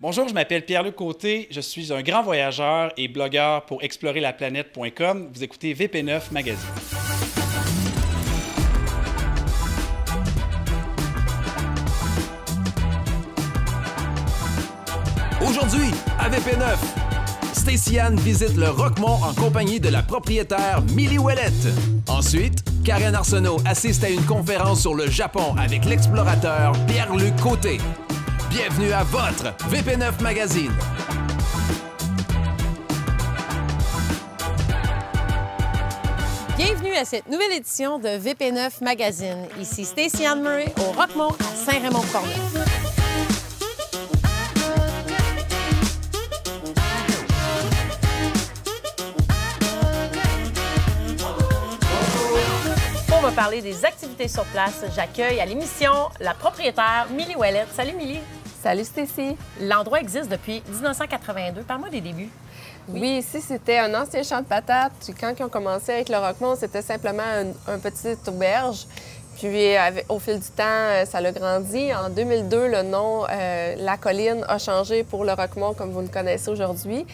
Bonjour, je m'appelle Pierre-Luc Côté, je suis un grand voyageur et blogueur pour explorerlaplanète.com. Vous écoutez VP9 Magazine. Aujourd'hui, à VP9, Stacy Ann visite le Roquemont en compagnie de la propriétaire Millie Ouellette. Ensuite, Karen Arsenault assiste à une conférence sur le Japon avec l'explorateur Pierre-Luc Côté. Bienvenue à votre VP9 Magazine. Bienvenue à cette nouvelle édition de VP9 Magazine. Ici Stacy Ann Murray au Roquemont à Saint-Raymond-de-Corneille. On va parler des activités sur place. J'accueille à l'émission la propriétaire Millie Ouellette. Salut Millie. Salut Stacy. L'endroit existe depuis 1982. Parle-moi des débuts. Oui, ici, c'était un ancien champ de patates. Quand ils ont commencé avec le Roquemont, c'était simplement un petit auberge. Puis, au fil du temps, ça a grandi. En 2002, le nom La Colline a changé pour le Roquemont, comme vous le connaissez aujourd'hui,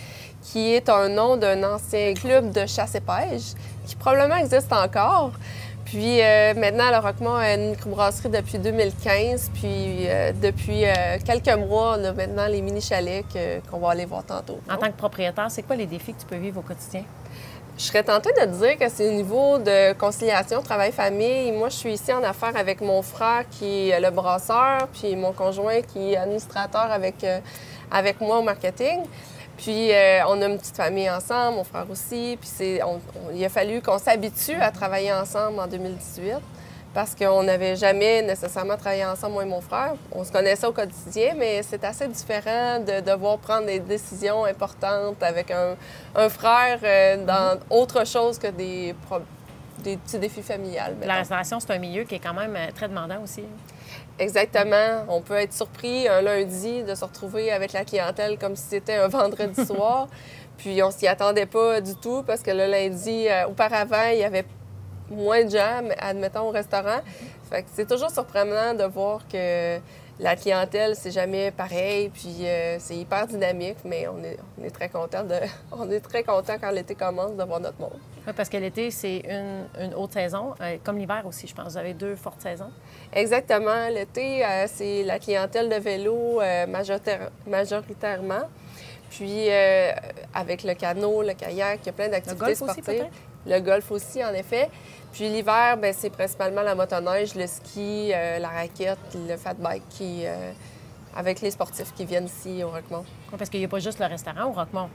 qui est un nom d'un ancien club de chasse et pêche, qui probablement existe encore. Puis maintenant, le Roquemont a une microbrasserie depuis 2015. Puis depuis quelques mois, on a maintenant les mini-chalets qu'on va aller voir tantôt. En tant que propriétaire, c'est quoi les défis que tu peux vivre au quotidien? Je serais tentée de te dire que c'est au niveau de conciliation, travail-famille. Moi, je suis ici en affaires avec mon frère qui est le brasseur, puis mon conjoint qui est administrateur avec moi au marketing. Puis, on a une petite famille ensemble, mon frère aussi. Puis, il a fallu qu'on s'habitue à travailler ensemble en 2018 parce qu'on n'avait jamais nécessairement travaillé ensemble, moi et mon frère. On se connaissait au quotidien, mais c'est assez différent de devoir prendre des décisions importantes avec un frère dans autre chose que des petits défis familiales. La restauration, c'est un milieu qui est quand même très demandant aussi. Exactement. On peut être surpris un lundi de se retrouver avec la clientèle comme si c'était un vendredi soir. Puis on s'y attendait pas du tout parce que le lundi, auparavant, il y avait moins de gens, admettons, au restaurant. Fait que c'est toujours surprenant de voir que la clientèle, c'est jamais pareil. Puis c'est hyper dynamique, mais on est très content on est très content quand l'été commence de voir notre monde. Oui, parce que l'été, c'est une haute saison, comme l'hiver aussi, je pense. Vous avez deux fortes saisons. Exactement. L'été, c'est la clientèle de vélo majoritairement. Puis, avec le canot, le kayak, il y a plein d'activités sportives. Aussi, peut-être? Le golf aussi, en effet. Puis l'hiver, bien, c'est principalement la motoneige, le ski, la raquette, le fat bike avec les sportifs qui viennent ici au Roquemont. Oui, parce qu'il n'y a pas juste le restaurant au Roquemont.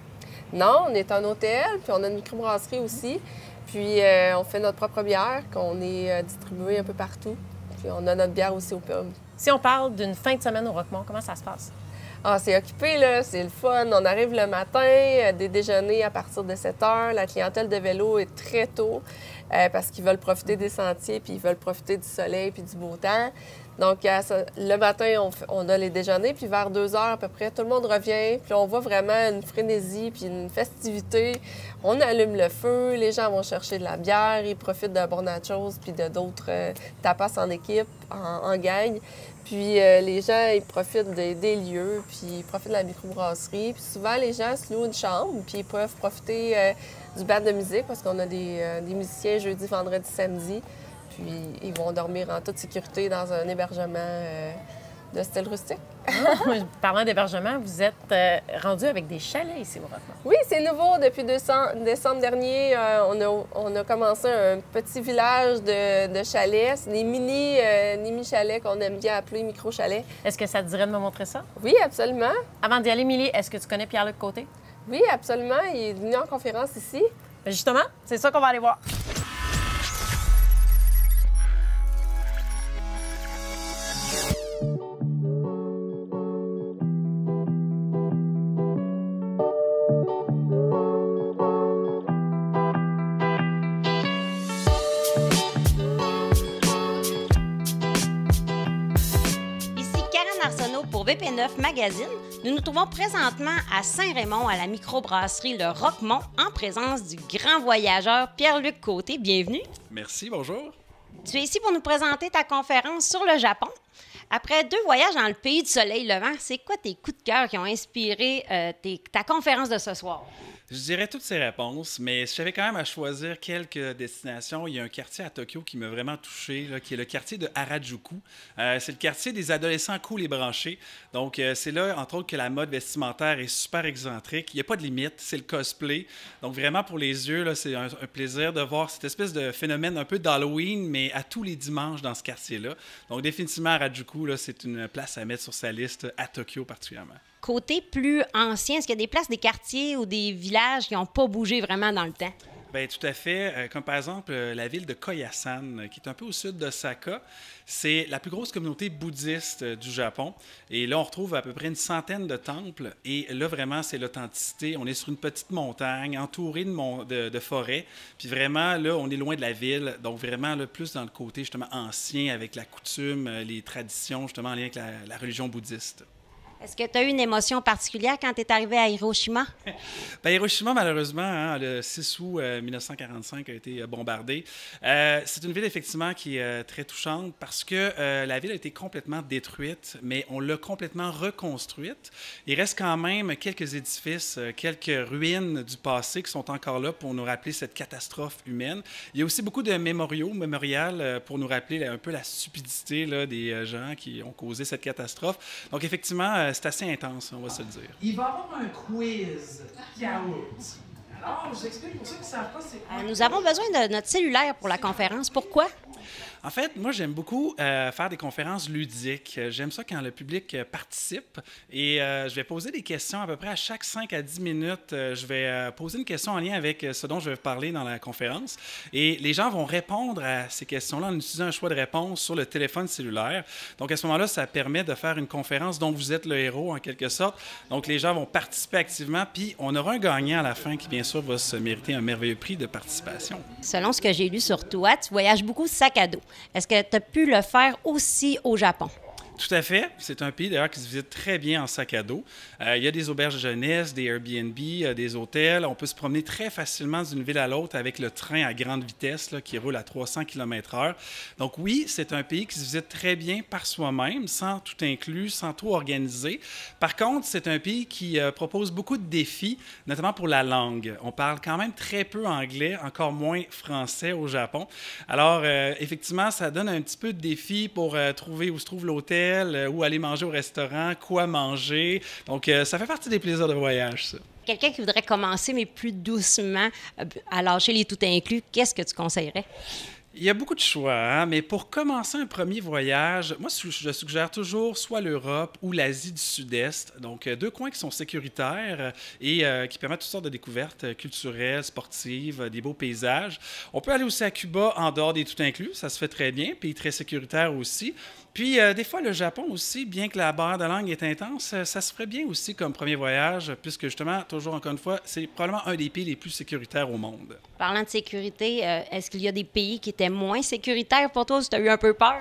Non, on est un hôtel, puis on a une microbrasserie aussi. Puis on fait notre propre bière qu'on est distribuée un peu partout. Puis on a notre bière aussi au pub. Si on parle d'une fin de semaine au Roquemont, comment ça se passe? Ah, c'est occupé, là. C'est le fun. On arrive le matin, des déjeuners à partir de 7 heures. La clientèle de vélo est très tôt parce qu'ils veulent profiter des sentiers puis ils veulent profiter du soleil puis du beau temps. Donc, le matin, on a les déjeuners, puis vers 2 heures à peu près, tout le monde revient. Puis on voit vraiment une frénésie puis une festivité. On allume le feu, les gens vont chercher de la bière, ils profitent de bons nachos puis de d'autres tapas en équipe, en gang. Puis les gens, ils profitent des lieux, puis ils profitent de la microbrasserie. Puis souvent, les gens se louent une chambre, puis ils peuvent profiter du band de musique parce qu'on a des musiciens jeudi, vendredi, samedi. Puis ils vont dormir en toute sécurité dans un hébergement de style rustique. Parlant d'hébergement, vous êtes rendu avec des chalets ici au Roquemont. Oui, c'est nouveau. Depuis décembre dernier, on a commencé un petit village de chalets. C'est des mini-chalets qu'on aime bien appeler micro-chalets. Est-ce que ça te dirait de me montrer ça? Oui, absolument. Avant d'y aller, Millie, est-ce que tu connais Pierre-Luc Côté? Oui, absolument. Il est venu en conférence ici. Bien, justement, c'est ça qu'on va aller voir. Pour VP9 Magazine, nous nous trouvons présentement à Saint-Raymond, à la microbrasserie Le Roquemont, en présence du grand voyageur Pierre-Luc Côté. Bienvenue. Merci, bonjour. Tu es ici pour nous présenter ta conférence sur le Japon. Après 2 voyages dans le pays du soleil levant, c'est quoi tes coups de cœur qui ont inspiré ta conférence de ce soir? Je dirais toutes ces réponses, mais si j'avais quand même à choisir quelques destinations, il y a un quartier à Tokyo qui m'a vraiment touché, là, qui est le quartier de Harajuku. C'est le quartier des adolescents cool et branchés. Donc, c'est là, entre autres, que la mode vestimentaire est super excentrique. Il n'y a pas de limite, c'est le cosplay. Donc, vraiment, pour les yeux, là, c'est un plaisir de voir cette espèce de phénomène un peu d'Halloween, mais à tous les dimanches dans ce quartier-là. Donc, définitivement, Harajuku, là, c'est une place à mettre sur sa liste, à Tokyo particulièrement. Côté plus ancien, est-ce qu'il y a des places, des quartiers ou des villages qui n'ont pas bougé vraiment dans le temps? Bien, tout à fait. Comme par exemple la ville de Koyasan, qui est un peu au sud d'Osaka. C'est la plus grosse communauté bouddhiste du Japon. Et là, on retrouve à peu près une centaine de temples. Et là, vraiment, c'est l'authenticité. On est sur une petite montagne, entourée de forêts. Puis vraiment, là, on est loin de la ville. Donc vraiment, là, plus dans le côté, justement, ancien, avec la coutume, les traditions, justement, en lien avec la religion bouddhiste. Est-ce que tu as eu une émotion particulière quand tu es arrivé à Hiroshima? Bien, Hiroshima, malheureusement, hein, le 6 août 1945 a été bombardée. C'est une ville, effectivement, qui est très touchante parce que la ville a été complètement détruite, mais on l'a complètement reconstruite. Il reste quand même quelques édifices, quelques ruines du passé qui sont encore là pour nous rappeler cette catastrophe humaine. Il y a aussi beaucoup de mémorials pour nous rappeler un peu la stupidité là, des gens qui ont causé cette catastrophe. Donc, effectivement, c'est assez intense, on va se le dire. Il va y avoir un quiz Kahoot. Alors, je vous explique pour ceux qui ne savent pas c'est quoi. Nous avons besoin de notre cellulaire pour la conférence. Pourquoi? En fait, moi, j'aime beaucoup faire des conférences ludiques. J'aime ça quand le public participe et je vais poser des questions à peu près à chaque 5 à 10 minutes. Je vais poser une question en lien avec ce dont je vais parler dans la conférence et les gens vont répondre à ces questions-là en utilisant un choix de réponse sur le téléphone cellulaire. Donc, à ce moment-là, ça permet de faire une conférence dont vous êtes le héros en quelque sorte. Donc, les gens vont participer activement puis on aura un gagnant à la fin qui, bien sûr, va se mériter un merveilleux prix de participation. Selon ce que j'ai lu sur toi, tu voyages beaucoup sac à dos. Est-ce que tu as pu le faire aussi au Japon? Tout à fait. C'est un pays, d'ailleurs, qui se visite très bien en sac à dos. Il y a des auberges de jeunesse, des Airbnb, des hôtels. On peut se promener très facilement d'une ville à l'autre avec le train à grande vitesse là, qui roule à 300 km/h. Donc oui, c'est un pays qui se visite très bien par soi-même, sans tout inclus, sans tout organiser. Par contre, c'est un pays qui propose beaucoup de défis, notamment pour la langue. On parle quand même très peu anglais, encore moins français au Japon. Alors, effectivement, ça donne un petit peu de défi pour trouver où se trouve l'hôtel, où aller manger au restaurant, quoi manger. Donc, ça fait partie des plaisirs de voyage, ça. Quelqu'un qui voudrait commencer, mais plus doucement, à lâcher les tout inclus, qu'est-ce que tu conseillerais? Il y a beaucoup de choix, hein? Mais pour commencer un premier voyage, moi, je suggère toujours soit l'Europe ou l'Asie du Sud-Est. Donc, 2 coins qui sont sécuritaires et qui permettent toutes sortes de découvertes culturelles, sportives, des beaux paysages. On peut aller aussi à Cuba en dehors des tout inclus, ça se fait très bien, pays très sécuritaire aussi. Puis, des fois, le Japon aussi, bien que la barrière de langue est intense, ça se ferait bien aussi comme premier voyage, puisque justement, toujours encore une fois, c'est probablement un des pays les plus sécuritaires au monde. Parlant de sécurité, est-ce qu'il y a des pays qui étaient moins sécuritaires pour toi, si tu as eu un peu peur?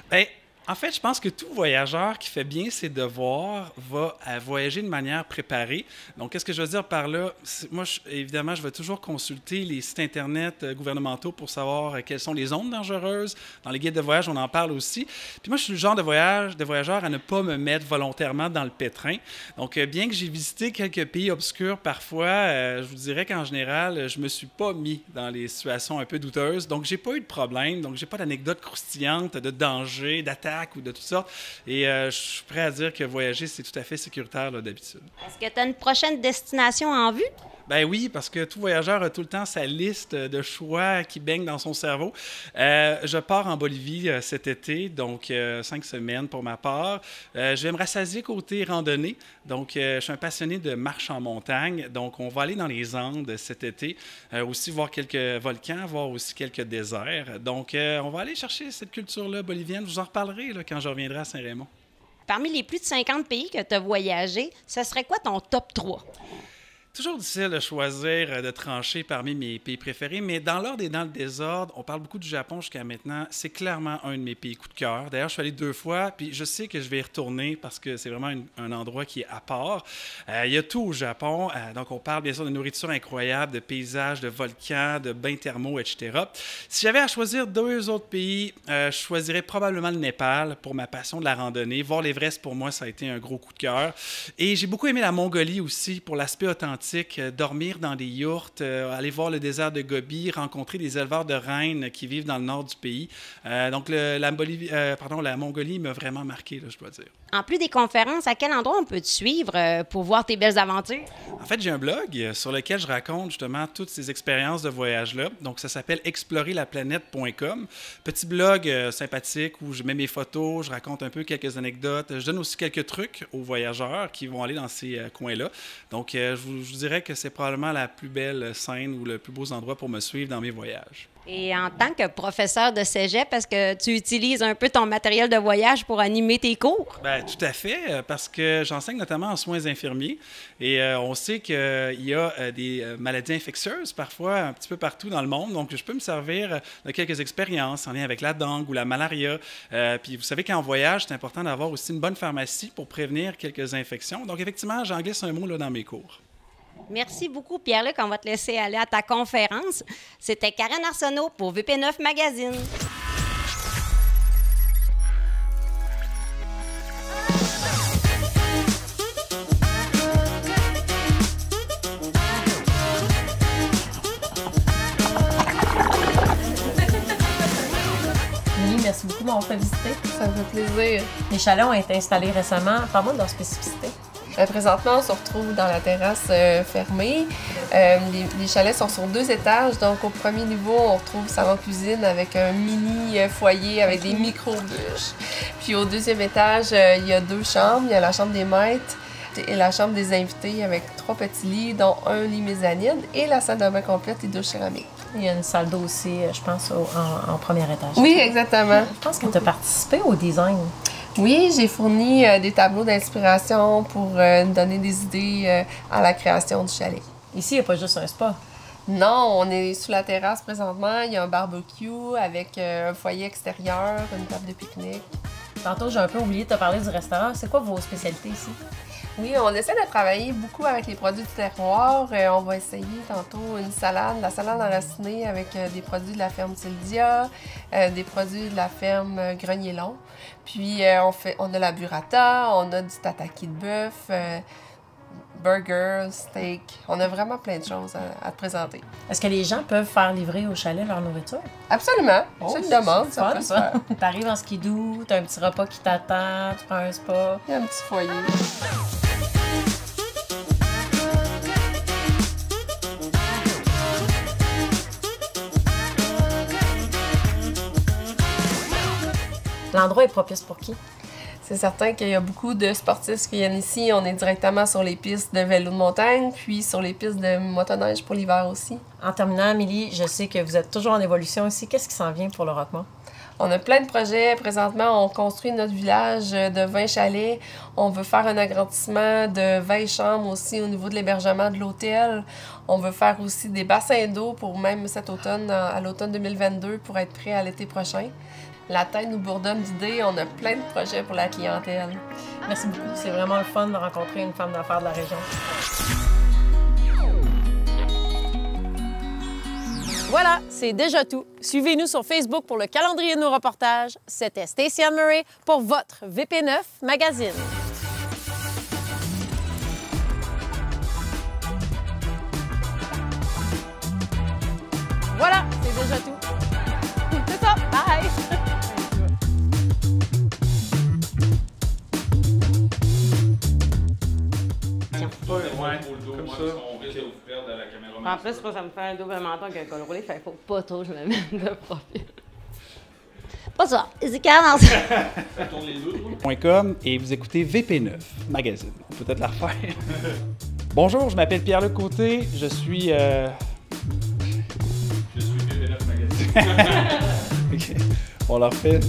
Bien, en fait, je pense que tout voyageur qui fait bien ses devoirs va voyager de manière préparée. Donc, qu'est-ce que je veux dire par là? Moi, évidemment, je vais toujours consulter les sites Internet gouvernementaux pour savoir quelles sont les zones dangereuses. Dans les guides de voyage, on en parle aussi. Puis moi, je suis le genre de voyageur à ne pas me mettre volontairement dans le pétrin. Donc, bien que j'ai visité quelques pays obscurs parfois, je vous dirais qu'en général, je me suis pas mis dans les situations un peu douteuses. Donc, j'ai pas eu de problème. Donc, j'ai pas d'anecdotes croustillantes, de danger, d'attaque ou de toutes sortes. Et je suis prêt à dire que voyager, c'est tout à fait sécuritaire là, d'habitude. Est-ce que tu as une prochaine destination en vue? Ben oui, parce que tout voyageur a tout le temps sa liste de choix qui baigne dans son cerveau. Je pars en Bolivie cet été, donc 5 semaines pour ma part. Je vais me rassasier côté randonnée. Donc, je suis un passionné de marche en montagne. Donc, on va aller dans les Andes cet été, aussi voir quelques volcans, voir aussi quelques déserts. Donc, on va aller chercher cette culture-là bolivienne. Je vous en reparlerai là, quand je reviendrai à Saint-Raymond. Parmi les plus de 50 pays que tu as voyagé, ce serait quoi ton top 3? Toujours difficile de choisir, de trancher parmi mes pays préférés, mais dans l'ordre et dans le désordre, on parle beaucoup du Japon jusqu'à maintenant. C'est clairement un de mes pays coup de cœur. D'ailleurs, je suis allé 2 fois, puis je sais que je vais y retourner parce que c'est vraiment un endroit qui est à part. Il y a tout au Japon. Donc, on parle bien sûr de nourriture incroyable, de paysages, de volcans, de bains thermaux, etc. Si j'avais à choisir 2 autres pays, je choisirais probablement le Népal pour ma passion de la randonnée. Voir l'Everest, pour moi, ça a été un gros coup de cœur. Et j'ai beaucoup aimé la Mongolie aussi pour l'aspect authentique. Dormir dans des yourtes, aller voir le désert de Gobi, rencontrer des éleveurs de rennes qui vivent dans le nord du pays. Donc, la Mongolie m'a vraiment marqué, là, je dois dire. En plus des conférences, à quel endroit on peut te suivre pour voir tes belles aventures? En fait, j'ai un blog sur lequel je raconte justement toutes ces expériences de voyage-là. Donc, ça s'appelle explorerlaplanète.com. Petit blog sympathique où je mets mes photos, je raconte un peu quelques anecdotes. Je donne aussi quelques trucs aux voyageurs qui vont aller dans ces coins-là. Donc, je vous dirais que c'est probablement la plus belle scène ou le plus beau endroit pour me suivre dans mes voyages. Et en tant que professeur de cégep, est-ce que tu utilises un peu ton matériel de voyage pour animer tes cours? Bien, tout à fait, parce que j'enseigne notamment en soins infirmiers et on sait qu'il y a des maladies infectieuses parfois un petit peu partout dans le monde. Donc, je peux me servir de quelques expériences en lien avec la dengue ou la malaria. Puis, vous savez qu'en voyage, c'est important d'avoir aussi une bonne pharmacie pour prévenir quelques infections. Donc, effectivement, j'en glisse un mot là, dans mes cours. Merci beaucoup, Pierre-Luc. On va te laisser aller à ta conférence. C'était Karen Arsenault pour VP9 Magazine. Milly, merci beaucoup de m'avoir fait visiter. Ça me fait plaisir. Les chalets ont été installés récemment. Parle-moi de leur spécificité. Présentement, on se retrouve dans la terrasse fermée. Les chalets sont sur 2 étages. Donc, au premier niveau, on retrouve salon cuisine avec un mini foyer avec des micro-bûches. Puis, au 2e étage, il y a 2 chambres. Il y a la chambre des maîtres et la chambre des invités avec 3 petits lits, dont un lit mezzanine et la salle de bain complète et 2 céramiques. Il y a une salle d'eau aussi, je pense, en premier étage. Oui, exactement. Je pense que tu as participé au design. Oui, j'ai fourni des tableaux d'inspiration pour donner des idées à la création du chalet. Ici, il n'y a pas juste un spa. Non, on est sous la terrasse présentement. Il y a un barbecue avec un foyer extérieur, une table de pique-nique. Tantôt, j'ai un peu oublié de te parler du restaurant. C'est quoi vos spécialités ici? Oui, on essaie de travailler beaucoup avec les produits du terroir. On va essayer tantôt une salade, la salade enracinée avec des produits de la ferme Tildia, des produits de la ferme Grenier-Long. Puis on a la burrata, on a du tataki de bœuf, burger, steak. On a vraiment plein de choses à te présenter. Est-ce que les gens peuvent faire livrer au chalet leur nourriture? Absolument. C'est une demande, ça fun, peut se faire. T'arrives en skidoo, t'as un petit repas qui t'attend, tu prends un spa. Il y a un petit foyer. L'endroit est propice pour qui? C'est certain qu'il y a beaucoup de sportifs qui viennent ici. On est directement sur les pistes de vélo de montagne, puis sur les pistes de motoneige pour l'hiver aussi. En terminant, Milly, je sais que vous êtes toujours en évolution ici. Qu'est-ce qui s'en vient pour le Roquemont? On a plein de projets. Présentement, on construit notre village de 20 chalets. On veut faire un agrandissement de 20 chambres aussi au niveau de l'hébergement de l'hôtel. On veut faire aussi des bassins d'eau pour même cet automne, à l'automne 2022, pour être prêt à l'été prochain. La tête nous bourdonne d'idées. On a plein de projets pour la clientèle. Merci beaucoup. C'est vraiment le fun de rencontrer une femme d'affaires de la région. Voilà, c'est déjà tout. Suivez-nous sur Facebook pour le calendrier de nos reportages. C'était Stacey Ann Murray pour votre VP9 Magazine. Voilà, c'est déjà tout. C'est ça, bye! Comme ça. On risque de vous perdre à la caméra. En plus, ça me fait un double menton avec un col roulé, fait qu'il faut pas trop que je me mette de profil. Pas ça, c'est Karen. Ça tourne les deux, .com et vous écoutez VP9 Magazine. On peut peut-être la refaire. Bonjour, je m'appelle Pierre-Luc Côté. Je suis Je suis VP9 Magazine. OK. On la refait.